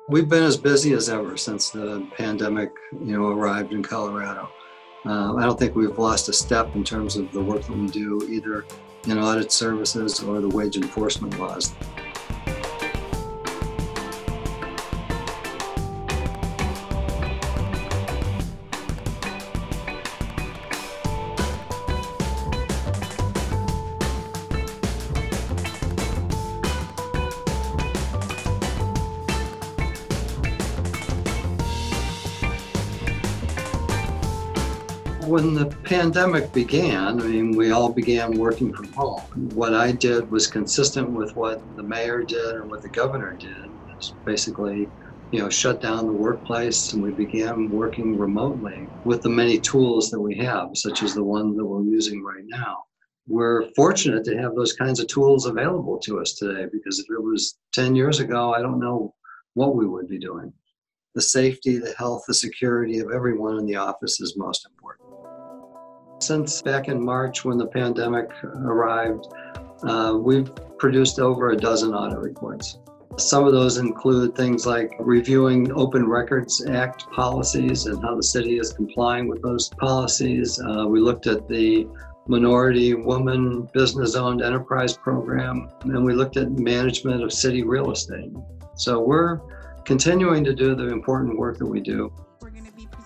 We've been as busy as ever since the pandemic, arrived in Colorado. I don't think we've lost a step in terms of the work that we do, either in audit services or the wage enforcement laws. When the pandemic began, we all began working from home. What I did was consistent with what the mayor did and what the governor did. It's basically, shut down the workplace, and we began working remotely with the many tools that we have, such as the one that we're using right now. We're fortunate to have those kinds of tools available to us today, because if it was 10 years ago, I don't know what we would be doing. The safety, the health, the security of everyone in the office is most important. Since back in March, when the pandemic arrived, we've produced over a dozen audit reports. Some of those include things like reviewing Open Records Act policies and how the city is complying with those policies. We looked at the Minority Woman Business-Owned Enterprise Program, and we looked at management of city real estate. So we're continuing to do the important work that we do.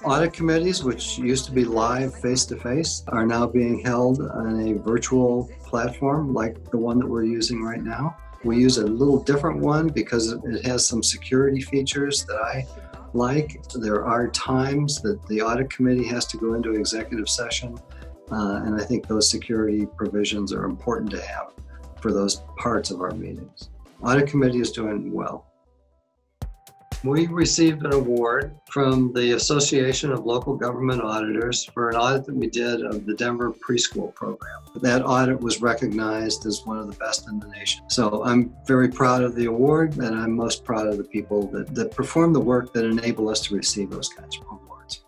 Audit committees, which used to be live face-to-face, are now being held on a virtual platform like the one that we're using right now. We use a little different one because it has some security features that I like. There are times that the audit committee has to go into executive session, and I think those security provisions are important to have for those parts of our meetings. Audit committee is doing well. We received an award from the Association of Local Government Auditors for an audit that we did of the Denver preschool program. That audit was recognized as one of the best in the nation. So I'm very proud of the award, and I'm most proud of the people that perform the work that enable us to receive those kinds of awards.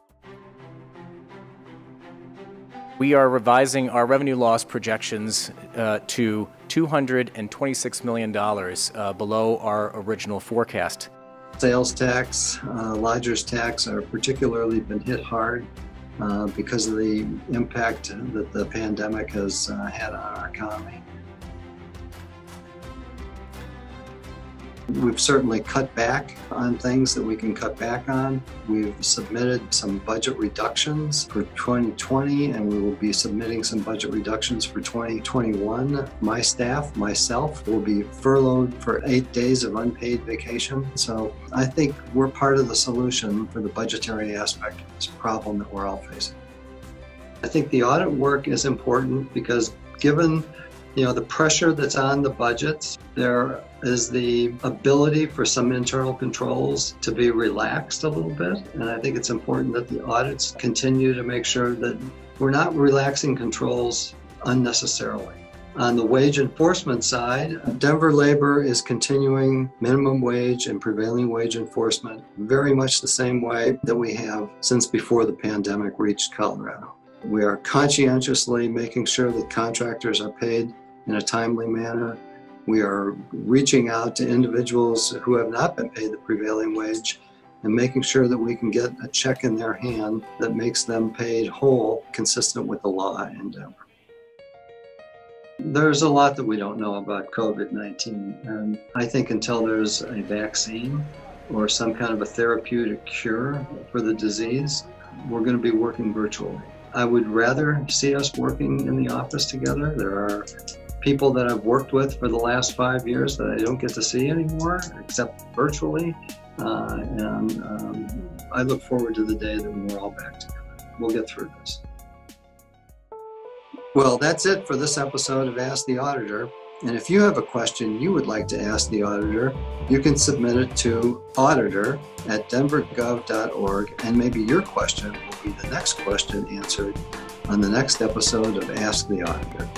We are revising our revenue loss projections to $226 million below our original forecast. Sales tax, lodger's tax are particularly been hit hard because of the impact that the pandemic has had on our economy. We've certainly cut back on things that we can cut back on. We've submitted some budget reductions for 2020, and we will be submitting some budget reductions for 2021. My staff, myself, will be furloughed for 8 days of unpaid vacation. So I think we're part of the solution for the budgetary aspect of this problem that we're all facing. I think the audit work is important because given the pressure that's on the budgets, there is the ability for some internal controls to be relaxed a little bit. And I think it's important that the audits continue to make sure that we're not relaxing controls unnecessarily. On the wage enforcement side, Denver Labor is continuing minimum wage and prevailing wage enforcement very much the same way that we have since before the pandemic reached Colorado. We are conscientiously making sure that contractors are paid in a timely manner. We are reaching out to individuals who have not been paid the prevailing wage and making sure that we can get a check in their hand that makes them paid whole, consistent with the law in Denver. There's a lot that we don't know about COVID-19, and I think until there's a vaccine or some kind of a therapeutic cure for the disease, we're going to be working virtually. I would rather see us working in the office together. There are people that I've worked with for the last 5 years that I don't get to see anymore, except virtually. And I look forward to the day that we're all back together. We'll get through this. Well, that's it for this episode of Ask the Auditor. And if you have a question you would like to ask the auditor, you can submit it to auditor@denvergov.org, and maybe your question will be the next question answered on the next episode of Ask the Auditor.